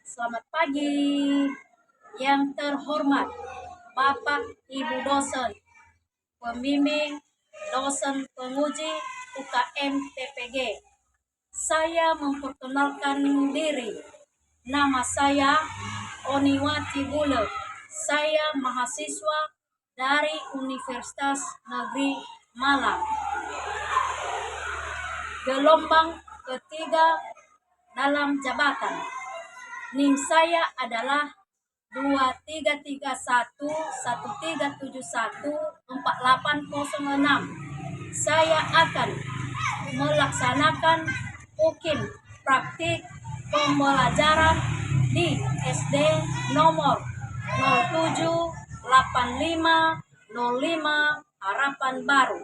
Selamat pagi yang terhormat Bapak Ibu dosen, pembimbing, dosen penguji UKM TPG. Saya memperkenalkan diri. Nama saya Oniwati Bule. Saya mahasiswa dari Universitas Negeri Malang. Gelombang ketiga dalam jabatan. NIM saya adalah 233113714806. Saya akan melaksanakan UKIM praktik pembelajaran di SD nomor 078505 Harapan Baru.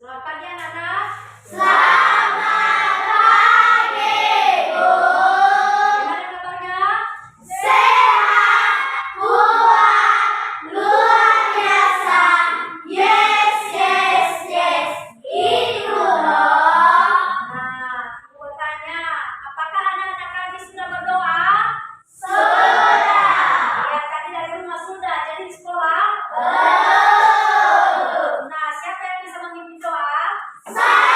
Selamat pagi anak-anak. Selamat pagi, Bu. Gimana kabarnya? Sehat, kuat, luar biasa. Yes, yes, yes. Itu dong. Nah, aku tanya, apakah anak-anak kami sudah berdoa? Sudah. Ya, tadi dari rumah sudah, jadi di sekolah? Belum. Nah, siapa yang bisa memimpin doa? Saya.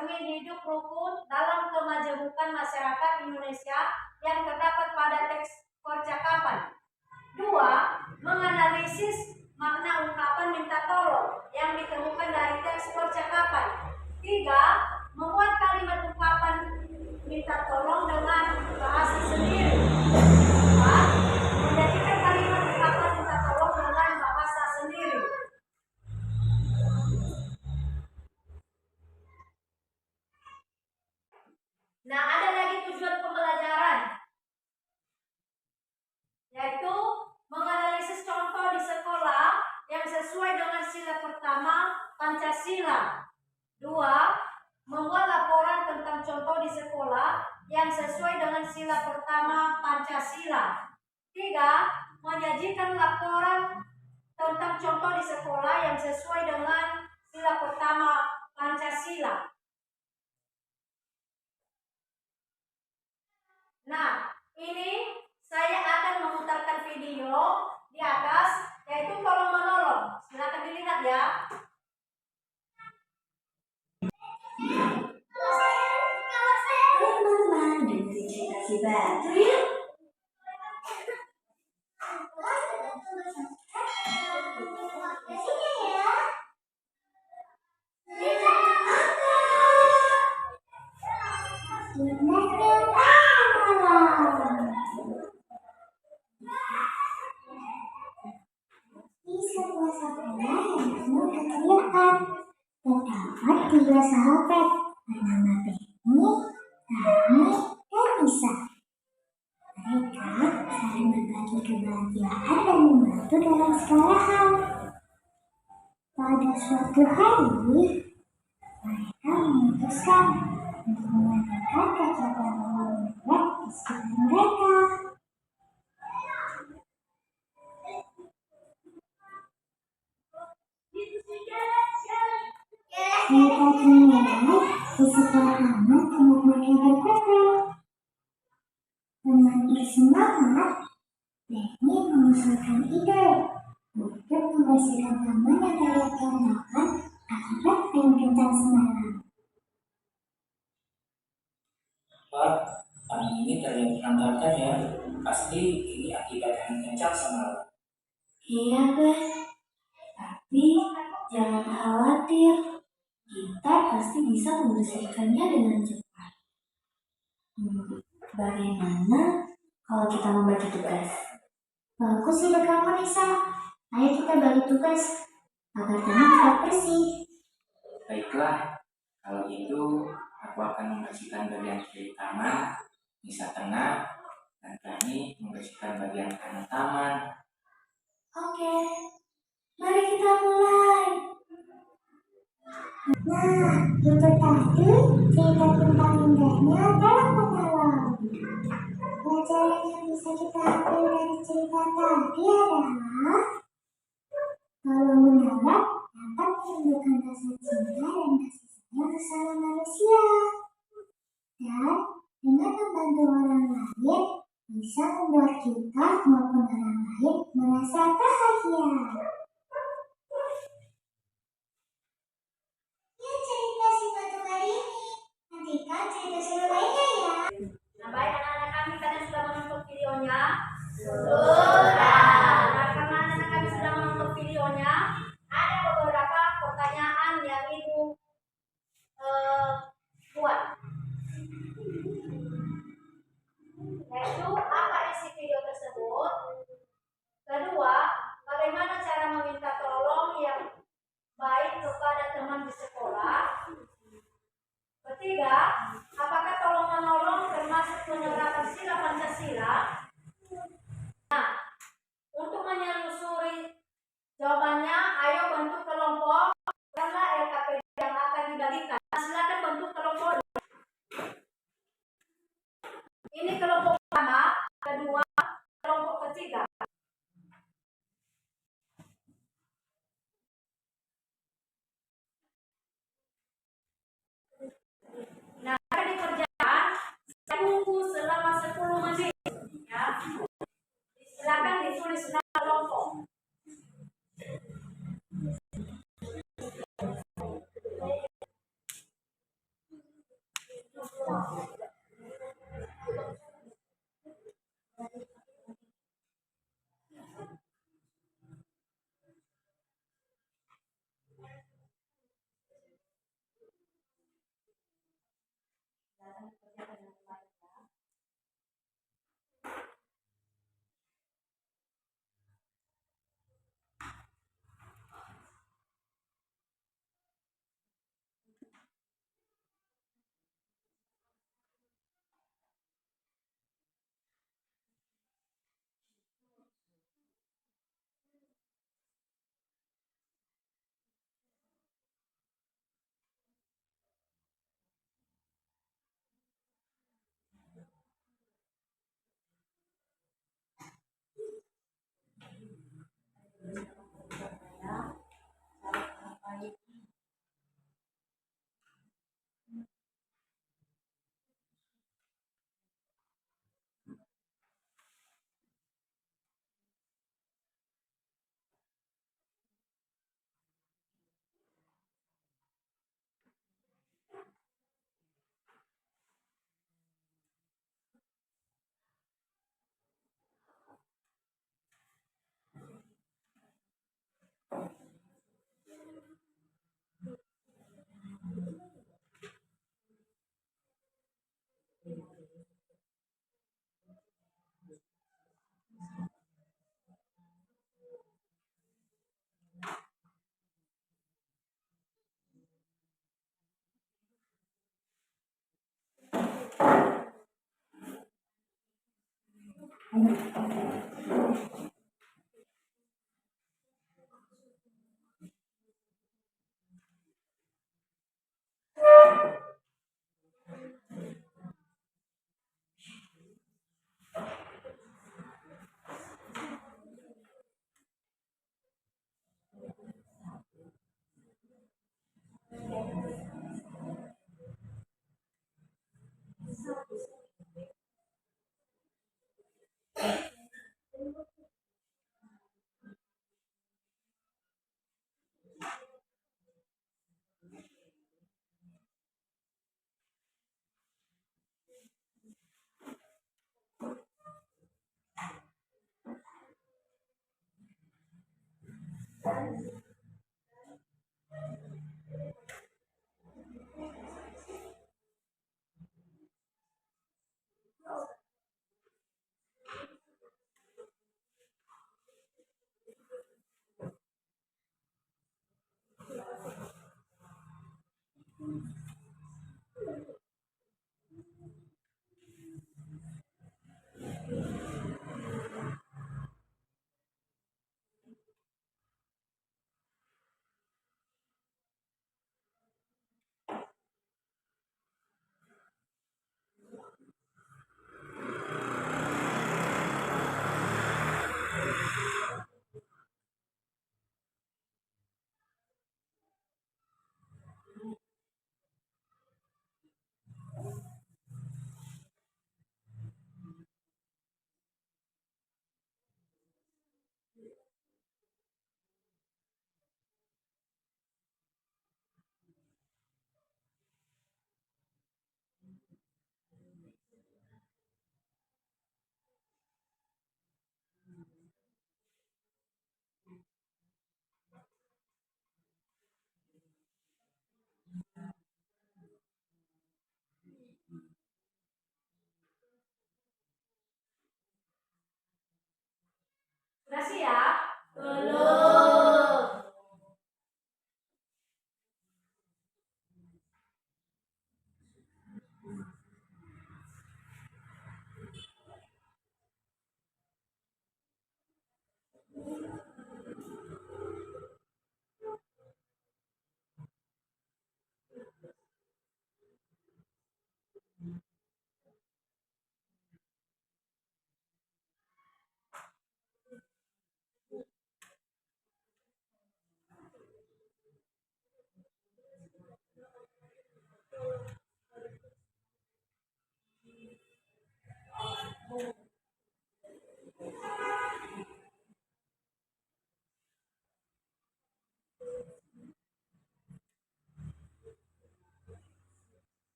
cermin hidup rukun dalam kemajemukan masyarakat Indonesia yang terdapat pada teks percakapan. 2. Menganalisis makna ungkapan minta tolong yang ditemukan dari teks percakapan. 3. Membuat kalimat ungkapan minta tolong dengan bahasa sendiri. 4. Menjadikan kalimat ungkapan minta tolong dengan bahasa sendiri. Nah, ada lagi tujuan pembelajaran, yaitu menganalisis contoh di sekolah yang sesuai dengan sila pertama Pancasila. 2. Membuat laporan tentang contoh di sekolah yang sesuai dengan sila pertama Pancasila. 3. Menyajikan laporan tentang contoh di sekolah yang sesuai dengan sila pertama Pancasila. Nah, ini saya akan memutarkan video di atas, yaitu tolong menolong. Silakan dilihat ya. Teman-teman, dengerin cerita si Batu yuk. Terdapat 3 sahabat bernama Penny, Tani, dan Nisa. Mereka saling berbagi kebahagiaan dan membantu dalam segala hal. Pada suatu hari, mereka memutuskan untuk mengadakan kegiatan olahraga di sekitar mereka. Mereka kemudian di sebuah taman tempat mereka berkumpul. Dengan bersemangat, Penny mengusulkan ide untuk membersihkan taman yang terlihat berantakan akibat angin kencang semalam. Pak, taman ini terlihat berantakan ya. Pasti ini akibat angin kencang semalam. Iya, Bes. Tapi jangan khawatir. Kita pasti bisa membersihkannya dengan cepat. Bagaimana kalau kita membagi tugas? Bagus ide kamu, Nisa. Ayo kita bagi tugas agar taman tetap bersih. Baiklah, kalau gitu aku akan membersihkan bagian kiri taman, Nisa tengah, dan Tani membersihkan bagian kanan taman. Oke, mari kita mulai. Nah, itu tadi cerita tentang indahnya dalam menolong. Pelajaran yang bisa kita ambil dari cerita tadi adalah kalau menolong dapat menunjukkan rasa cinta dan kasih sayang sesama manusia. Dan dengan membantu orang lain bisa membuat kita maupun orang lain merasa bahagia. Ya cerita si Batu kali ini. Nantikan cerita seru lainnya ya. Nah, baik anak-anak kami, kalian sudah menonton videonya? Sudah. Nah, karena anak-anak kami sudah menonton videonya, ada beberapa pertanyaan yang Ibu buat. Yaitu, apa isi video tersebut? Kedua, bagaimana cara meminta tolong yang baik kepada teman di sekolah? Ketiga, apakah tolong menolong termasuk menerapkan sila Pancasila? Nah, untuk menyelusuri jawabannya, ayo bentuk kelompok karena LKPD yang akan dibagikan. Silakan bentuk kelompok. Ini kelompok pertama, kedua, kelompok ketiga. Nah, di kerjaan saya tunggu selama 10 menit. Ya. Silakan ditulis nama kelompok. Sudah siap? Belum.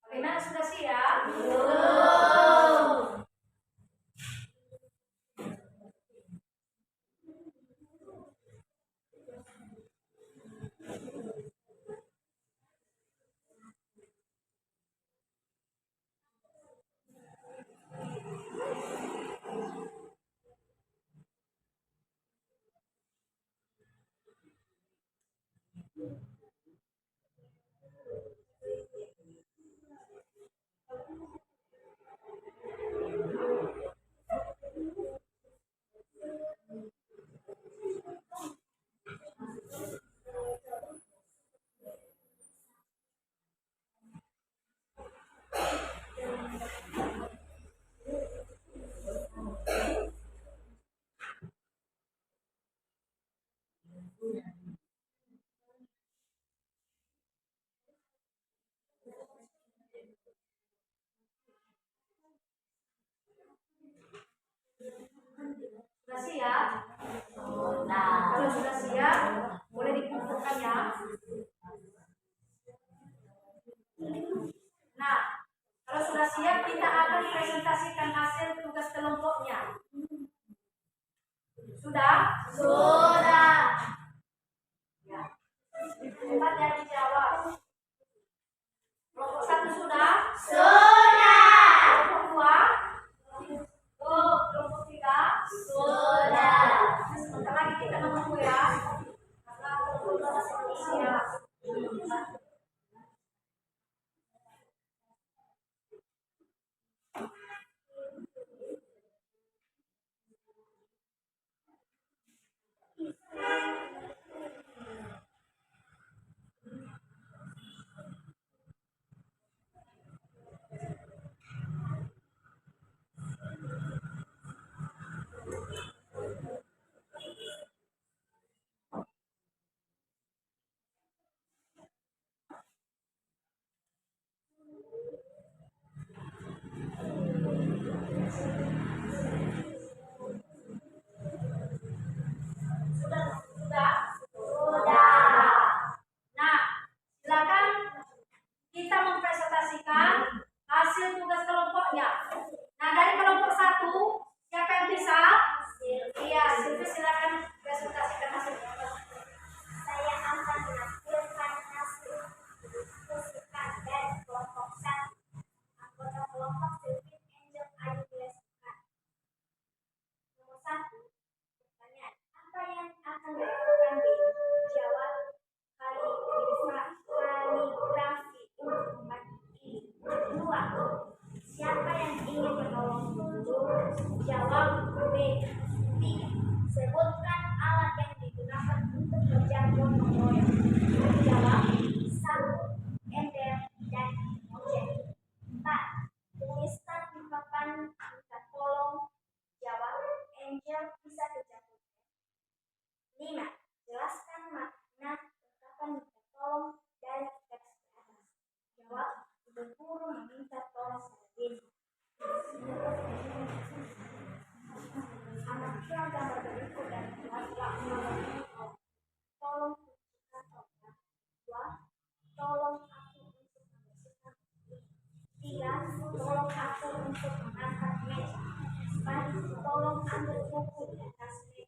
Bagaimana, sudah siap? Belum. Sudah siap? Kalau sudah siap, boleh dikumpulkan ya. Nah, kalau sudah siap, kita akan presentasikan hasil tugas kelompoknya. Sudah? Sudah. Ya. Cepat yang dijawab. Kelompok 1 sudah? Sudah. Kelompok 2? Oh, kelompok 3? Sudah. Sebentar lagi kita menunggu ya. Karena kelompok 2 masih siap. Sudah? Sudah. Nah, silakan kita mempresentasikan hasil tugas kelompoknya. Nah, dari kelompok 1, siapa yang bisa? Iya, Silvi silakan presentasikan hasil tugas. Saya akan menampilkan hasil diskusikan dari kelompok 1. Anggota kelompok Sylvie Angel Ayu Jessica. Nomor 1. Pertanyaan. Apa yang akan dilakukan B? Jawab. Kaligrafi untuk membaca. 2. Siapa yang ingin menolong guru? Jawab B. 3. Sebutkan alat yang digunakan untuk berjangkau mengoyak. Jawab. 1. Ember dan ojek. 4. Tuliskan ungkapan minta tolong. Jawab. Angel bisa terjatuh. 5. Jelaskan makna ungkapan minta tolong dari teks ke atas. Jawab. Guru meminta tolong saya ini. Anaknya gambar berikut dan buatlah tolong. Tolong kuncikan toprak. 2. Tolong aku untuk membersihkan ini. 3. Tolong aku untuk mengangkat meja. 4. Tolong ambil buku di atas meja.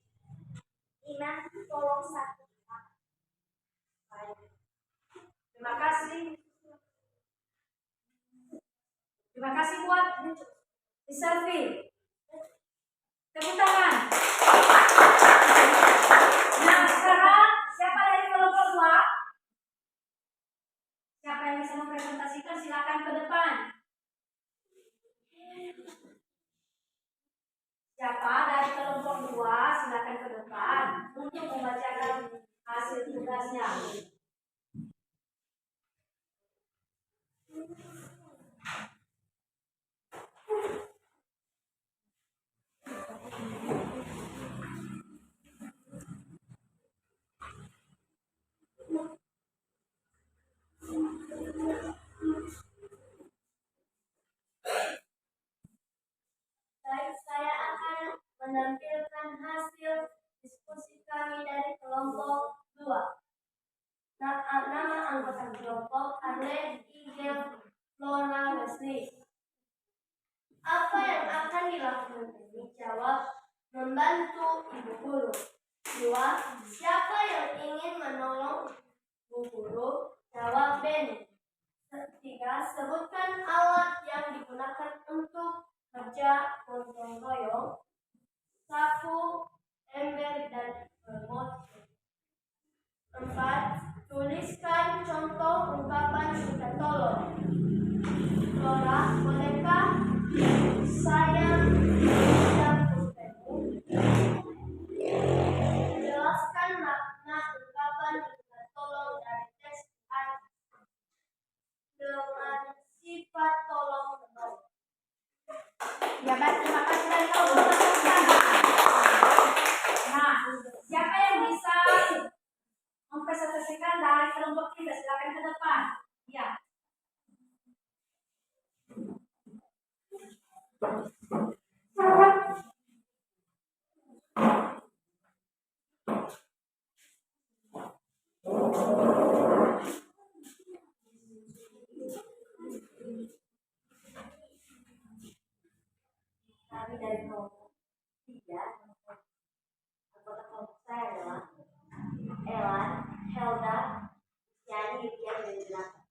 5. Tolong satu. Baik. Terima kasih. Terima kasih buat Silvi. Tepuk tangan. Nah, sekarang siapa dari kelompok 2? Siapa yang bisa mempresentasikan, silakan ke depan. Siapa dari kelompok 2, silakan ke depan untuk membacakan hasil tugasnya. Baik, saya akan menampilkan hasil diskusi kami dari kelompok 2. Nama anggota kelompok Arlen, Igel, Lona, Wesley. Apa yang akan dilakukan ini? Jawab. Membantu ibu guru. 2. Siapa yang ingin menolong ibu guru? Jawab Benny. 3. Sebutkan alat yang digunakan untuk kerja gotong royong. 1. Ember dan remote. 4. Tuliskan contoh ungkapan minta tolong. Flora, bolehkah saya pinjam pulpenmu? Jelaskan makna ungkapan minta tolong dari teks atas dengan sifat tolong menolong. Ya, baik. Terima kasih dari kelompok 1. Nah, kelompok 3, silakan ke depan. Ya. Kami dari kelompok 3, anggota kelompok saya adalah Elan, Helda, Yani, Dian, dan Jonathan.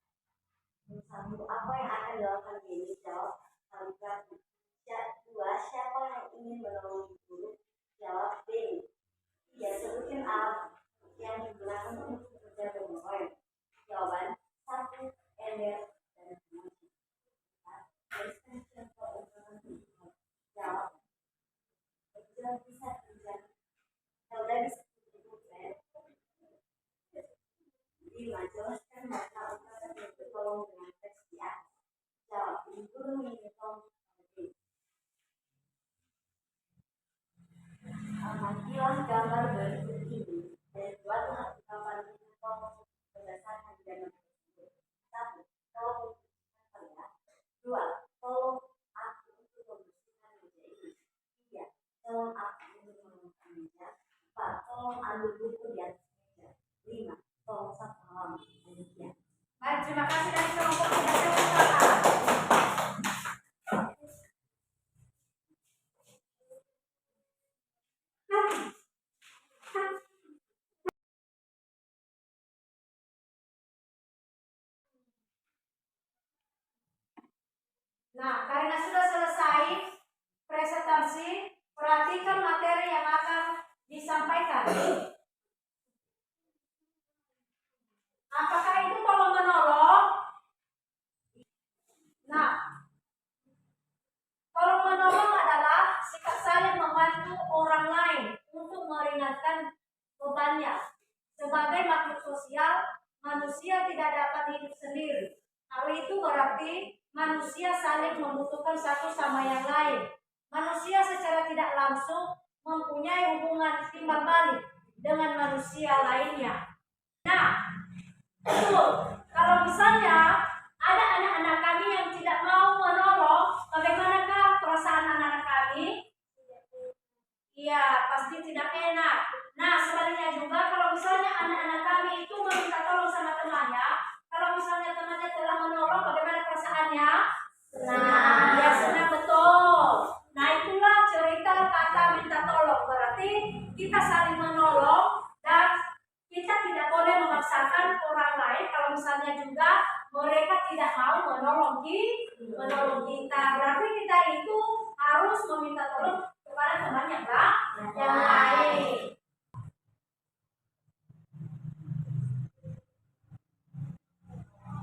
Satu, apa yang akan dilakukan Denny? Jawab, kaligrafi. Dua, siapa yang ingin menolong guru? Jawab, Denny. Tiga, sebutkan alat yang digunakan untuk bekerja bermohon. Jawaban, satu, ember, dan kunci. Berikan contoh untuk jawab. Kecil bisa kerja. Helda bisa kerja. 5, jelaskan makna ungkapan yang tertolong dengan teks di atas. Jawab, guru mengingatkan amatilah gambar berikut ini dan buatlah ungkapan mengingatkan berdasarkan gambar tersebut. 1. Tolong membersihkan saya. 2. Tolong aku untuk membersihkan meja ini. 3. Tolong aku untuk mengangkat meja. 4. Tolong ambil buku di atas meja. 5. Tolong sapu halaman. Demikian. Baik, terima kasih dari kelompok Nah, karena sudah selesai presentasi, perhatikan materi yang akan disampaikan. Apakah itu tolong menolong? Nah, tolong menolong adalah sikap saling membantu orang lain untuk meringankan bebannya. Sebagai makhluk sosial, manusia tidak dapat hidup sendiri. Hal itu berarti manusia saling membutuhkan satu sama yang lain. Manusia secara tidak langsung mempunyai hubungan timbal balik dengan manusia lainnya. Nah, betul. Kalau misalnya ada anak-anak kami yang tidak mau menolong, bagaimanakah perasaan anak-anak kami? Iya, pasti tidak enak. Nah, sebaliknya juga kalau misalnya anak-anak kami itu meminta tolong sama temannya, kalau misalnya temannya telah menolong, bagaimana perasaannya? Senang. Ya, senang, betul. Nah, itulah cerita kata minta tolong. Berarti kita saling menolong dan kita tidak boleh memaksakan orang lain kalau misalnya juga mereka tidak mau menolong kita. Berarti kita itu harus meminta tolong kepada temannya, Kak, yang lain.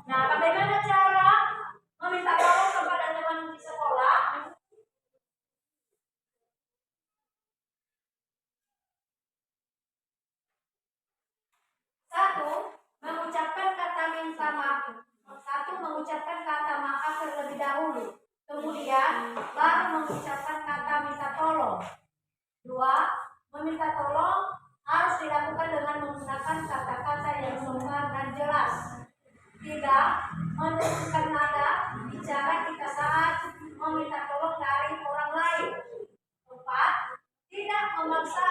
Nah, bagaimana cara meminta tolong kepada teman di sekolah? Mengucapkan kata maaf terlebih dahulu. Kemudian baru mengucapkan kata minta tolong. 2. Meminta tolong harus dilakukan dengan menggunakan kata-kata yang sopan dan jelas. 3. Menentukan nada bicara kita saat meminta tolong dari orang lain. 4. Tidak memaksa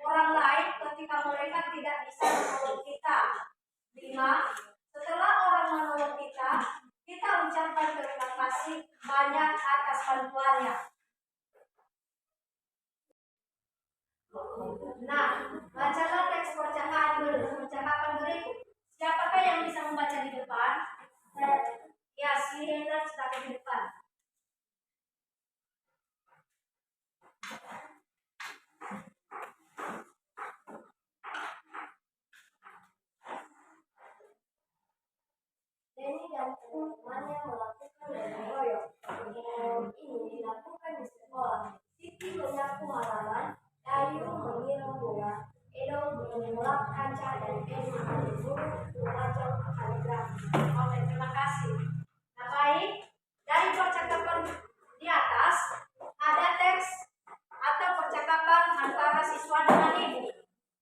orang lain ketika mereka tidak bisa menolong kita. 5. Setelah orang menolong kita, kita ucapkan terima kasih banyak atas bantuannya. Nah, bacalah teks percakapan berikut. Siapakah yang bisa membaca di depan? Ya, si Hendra silakan di depan. Denny dan teman-temannya melakukan gotong royong. Ini dilakukan di sekolah. Siti menyapu halaman, Ayu menyiram bunga, Edo menyulap kaca, dan Edi berburu membaca kaligrafi. Oke, terima kasih. Nah, baik, dari percakapan di atas ada teks atau percakapan antara siswa dengan ibu.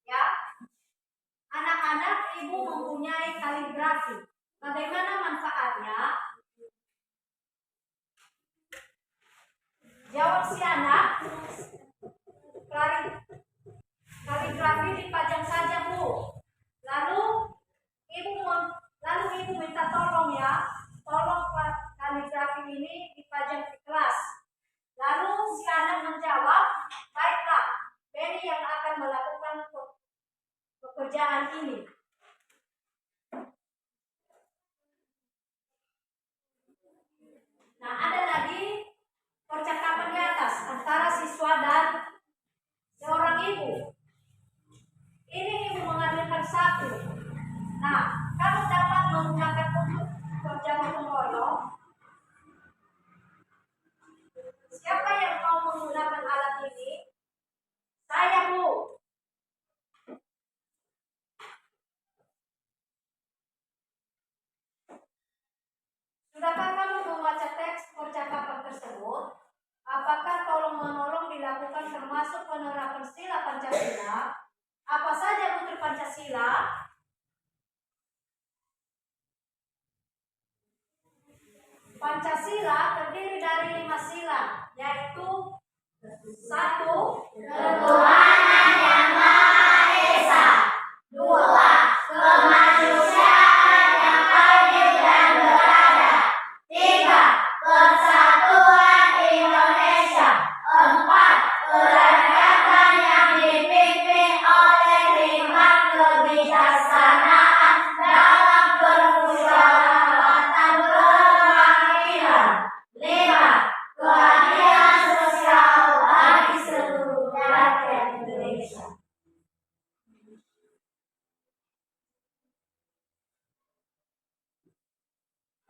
Ya, anak-anak, ibu membuat pekerjaan ini. Nah, ada lagi percakapan di atas antara siswa dan seorang ibu. Ini ibu mengambilkan sapu. Nah, kamu dapat menggunakan untuk kerja gotong royong. Siapa yang mau menggunakan alat ini? Saya, Bu. Sudahkah kamu membaca teks percakapan tersebut? Apakah tolong-menolong dilakukan termasuk penerapan sila Pancasila? Apa saja butir Pancasila? Pancasila terdiri dari 5 sila, yaitu 1. Ketuhanan yang Maha Esa. 2. Kemanusiaan yang adil dan beradab. 3. Persatuan Indonesia. 4. Kerakyatan yang dipimpin oleh hikmat kebijaksanaan dalam permusyawaratan kemakmuran. 5. Keadilan sosial bagi seluruh rakyat Indonesia.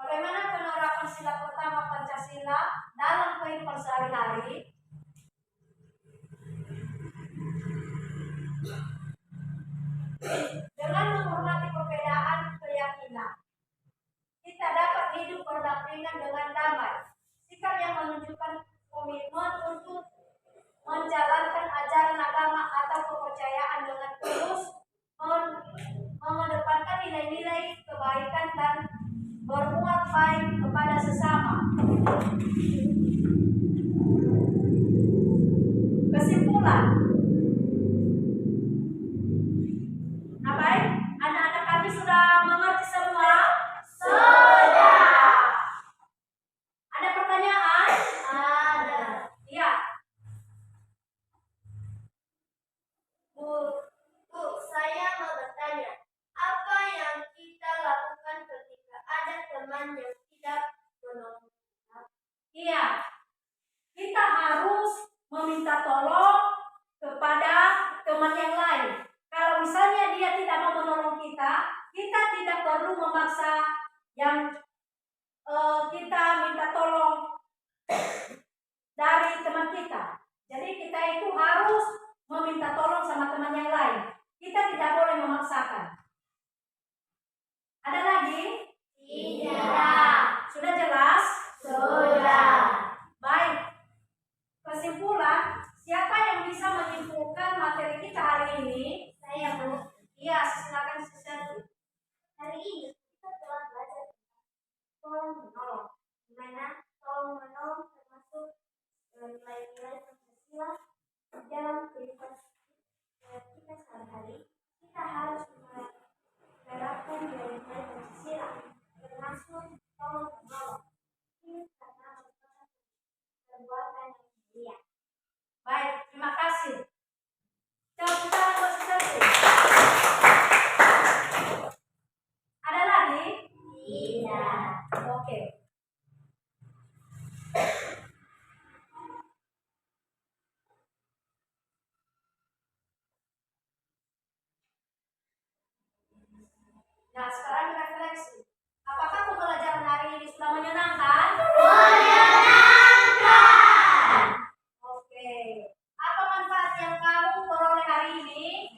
Bagaimana penerapan sila pertama Pancasila dalam kehidupan sehari-hari? Dengan menghormati perbedaan keyakinan, kita dapat hidup berdampingan dengan damai. Sikap yang menunjukkan komitmen untuk menjalankan ajaran agama atau kepercayaan dengan tulus, mengedepankan nilai-nilai kebaikan dan berbuat baik kepada sesama. Kesimpulan. Nah, baik, anak-anak kami sudah mengerti semua? Sudah. Ada pertanyaan? Ada. Iya. Bu, saya mau bertanya, apa yang kita lakukan ketika ada teman yang tidak menolong kita? Iya. Kita harus meminta tolong kepada teman yang lain. Kalau misalnya dia tidak mau menolong kita, kita tidak perlu memaksa yang kita minta tolong dari teman kita. Jadi kita itu harus meminta tolong sama teman yang lain. Kita tidak boleh memaksakan. Ada lagi? Tidak. Sudah jelas? Sudah. Baik. Kesimpulan, siapa yang bisa menyimpulkan materi kita hari ini? Saya, Bu. Iya, silakan Susan. Hari ini kita telah belajar tolong menolong, di mana tolong menolong termasuk nilai-nilai Pancasila dalam kehidupan kita sehari-hari. Kita harus menerapkan nilai-nilai Pancasila termasuk tolong menolong. Ini karena merupakan perbuatan yang mulia. Baik, terima kasih. Tepuk tangan buat Susan. Ada lagi? Tidak. Oke. Nah, sekarang refleksi. Apakah pembelajaran hari ini sudah menyenangkan? Menyenangkan. Oke. Apa manfaat yang kamu peroleh hari ini?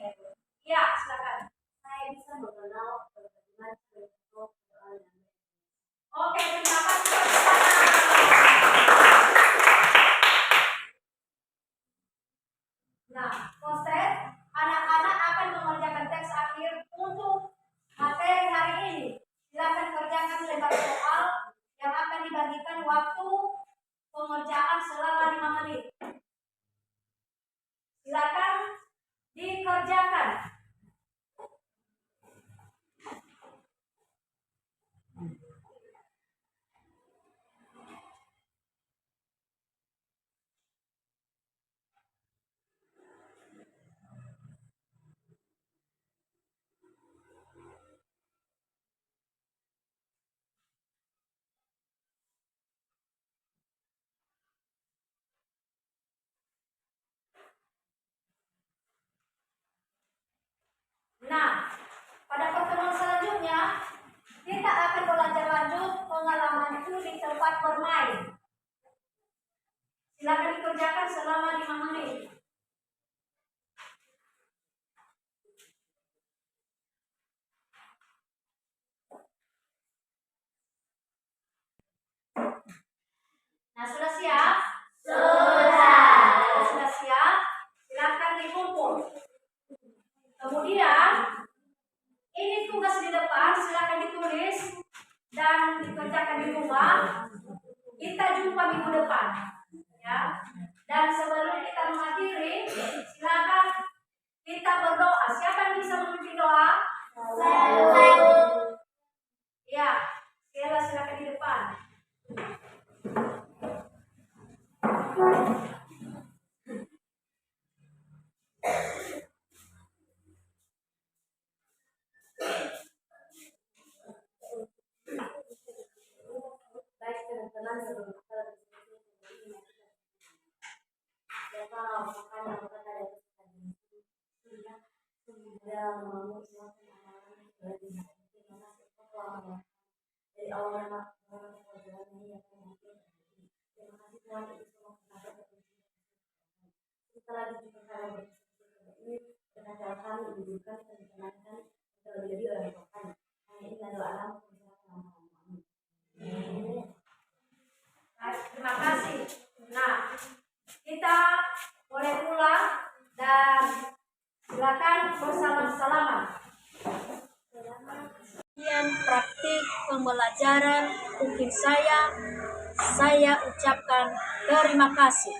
Ya, silakan. Saya bisa mengenal bagaimana bentuk peralatan. Oke, terima kasih. Nah, Konsep, anak-anak akan mengerjakan teks akhir untuk materi hari ini. Silakan kerjakan lembar soal yang akan dibaca Pada pertemuan selanjutnya, kita akan belajar lanjut pengalaman itu di tempat bermain. Silakan dikerjakan selama 5 menit. Nah, sudah siap? Sudah siap? Silakan dikumpul. Kemudian, ini tugas di depan, silakan ditulis dan dikerjakan di rumah. Kita jumpa minggu depan, ya. Dan sebelum kita mengakhiri, silakan kita berdoa. Siapa yang bisa memimpin doa? Ya, silakan di depan. Baik, teman-teman, sebelum kita dari awal setelah diperkara ini dengan kami menunjukkan kemenangan terlebih dari orang hanya ini adalah alam. Terima kasih. Nah, kita boleh pulang dan silakan bersalaman-salaman. Sekian praktik pembelajaran mungkin saya ucapkan terima kasih.